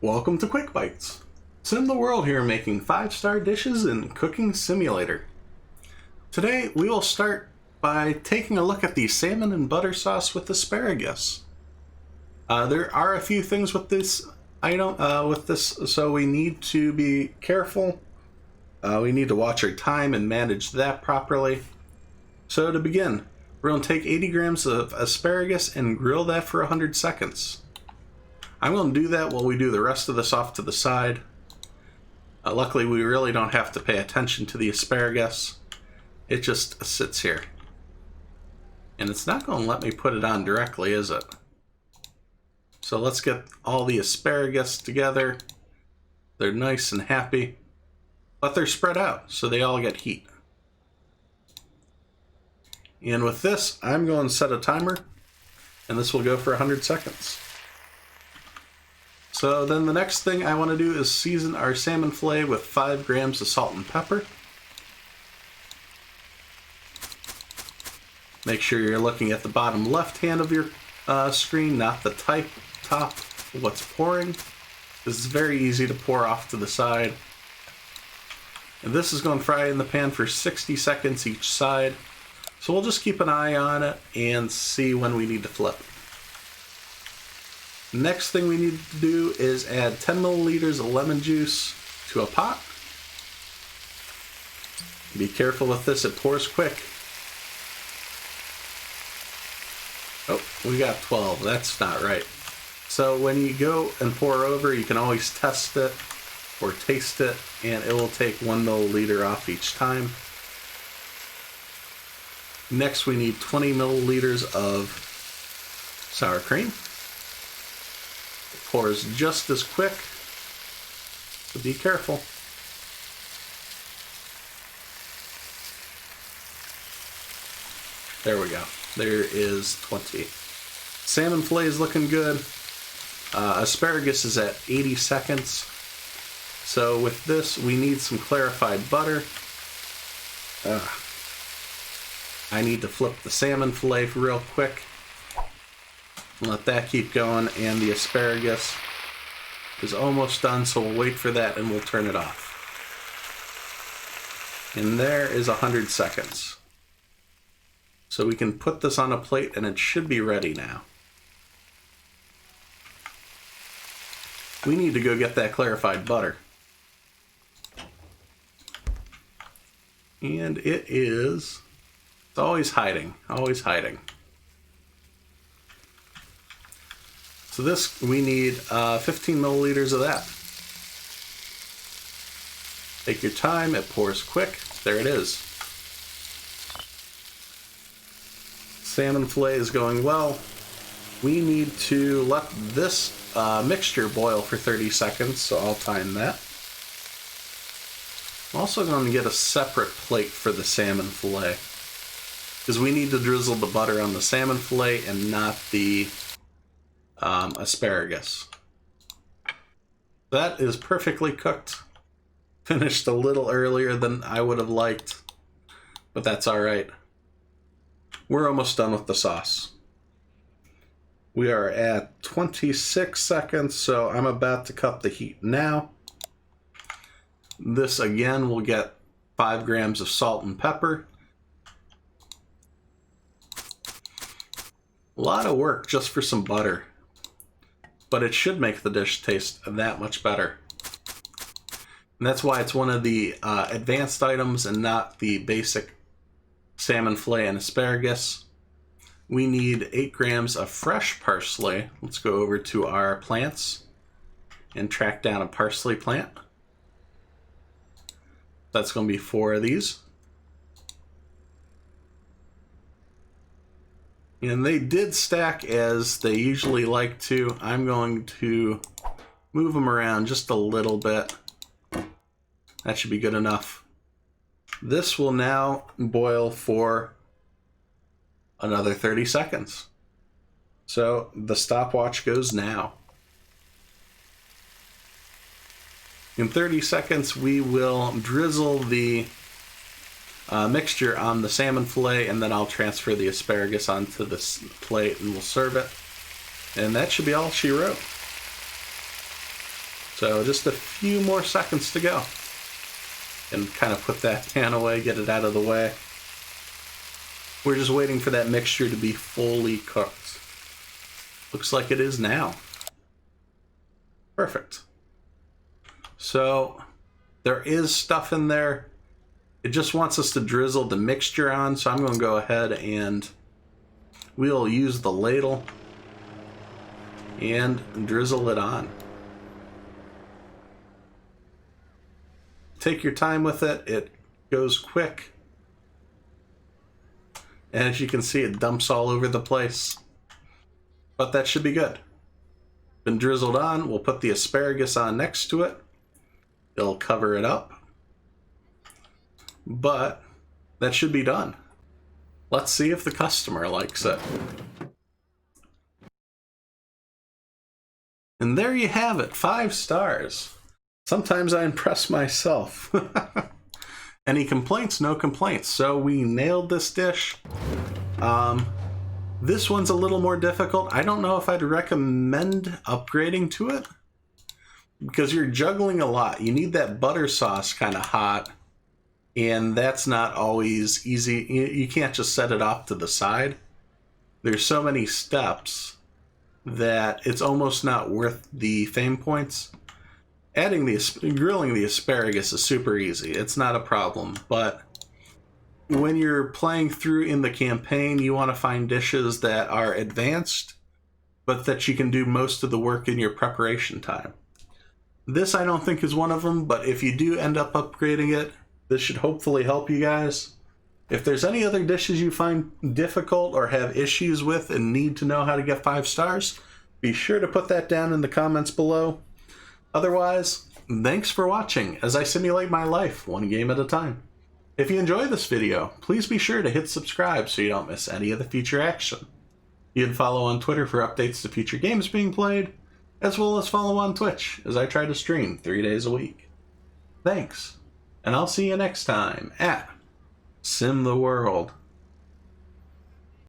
Welcome to Quick Bites. SimTheWorld here, making 5-star dishes in Cooking Simulator. Today we will start by taking a look at the salmon and butter sauce with asparagus. There are a few things with this item, so we need to be careful. We need to watch our time and manage that properly. So to begin, we're going to take 80 grams of asparagus and grill that for 100 seconds. I'm going to do that while we do the rest of this off to the side. Luckily, we really don't have to pay attention to the asparagus. It just sits here. And it's not going to let me put it on directly, is it? So let's get all the asparagus together. They're nice and happy, but they're spread out, so they all get heat. And with this, I'm going to set a timer, and this will go for 100 seconds. So then the next thing I want to do is season our salmon fillet with 5 grams of salt and pepper. Make sure you're looking at the bottom left hand of your screen, not the top of what's pouring. This is very easy to pour off to the side. And this is going to fry in the pan for 60 seconds each side. So we'll just keep an eye on it and see when we need to flip. Next thing we need to do is add 10 milliliters of lemon juice to a pot. Be careful with this, it pours quick. Oh, we got 12, that's not right. So when you go and pour over, you can always test it or taste it, and it will take 1 milliliter off each time. Next we need 20 milliliters of sour cream. Pours just as quick, so be careful. There we go. There is 20. Salmon fillet is looking good. Asparagus is at 80 seconds. So with this, we need some clarified butter. I need to flip the salmon fillet real quick. Let that keep going, and the asparagus is almost done, so we'll wait for that and we'll turn it off. And there is 100 seconds. So we can put this on a plate and it should be ready now. We need to go get that clarified butter. And it's always hiding, always hiding. So this, we need 15 milliliters of that. Take your time, it pours quick. There it is. Salmon fillet is going well. We need to let this mixture boil for 30 seconds, so I'll time that. I'm also going to get a separate plate for the salmon fillet, because we need to drizzle the butter on the salmon fillet and not the asparagus. That is perfectly cooked. Finished a little earlier than I would have liked, but that's alright. We're almost done with the sauce. We are at 26 seconds, so I'm about to cut the heat now. This again will get 5 grams of salt and pepper. A lot of work just for some butter, but it should make the dish taste that much better. And that's why it's one of the advanced items and not the basic salmon fillet and asparagus. We need 8 grams of fresh parsley. Let's go over to our plants and track down a parsley plant. That's going to be 4 of these. And they did stack as they usually like to. I'm going to move them around just a little bit. That should be good enough. This will now boil for another 30 seconds. So the stopwatch goes now. In 30 seconds, we will drizzle the mixture on the salmon fillet, and then I'll transfer the asparagus onto this plate and we'll serve it. And that should be all she wrote. So just a few more seconds to go. And kind of put that pan away, get it out of the way. We're just waiting for that mixture to be fully cooked. Looks like it is now. Perfect. So there is stuff in there. It just wants us to drizzle the mixture on, so I'm going to go ahead and we'll use the ladle and drizzle it on. Take your time with it. It goes quick. And as you can see, it dumps all over the place. But that should be good. Been drizzled on. We'll put the asparagus on next to it. It'll cover it up. But that should be done. Let's see if the customer likes it. And there you have it, 5 stars. Sometimes I impress myself. Any complaints? No complaints. So we nailed this dish. This one's a little more difficult. I don't know if I'd recommend upgrading to it, because you're juggling a lot. You need that butter sauce kind of hot, and that's not always easy. You can't just set it off to the side. There's so many steps that it's almost not worth the fame points. Grilling the asparagus is super easy. It's not a problem, but when you're playing through in the campaign, you want to find dishes that are advanced, but that you can do most of the work in your preparation time. This I don't think is one of them, but if you do end up upgrading it, this should hopefully help you guys. If there's any other dishes you find difficult or have issues with and need to know how to get 5 stars, be sure to put that down in the comments below. Otherwise, thanks for watching as I simulate my life one game at a time. If you enjoy this video, please be sure to hit subscribe so you don't miss any of the future action. You can follow on Twitter for updates to future games being played, as well as follow on Twitch as I try to stream 3 days a week. Thanks, and I'll see you next time at SimTheWorld.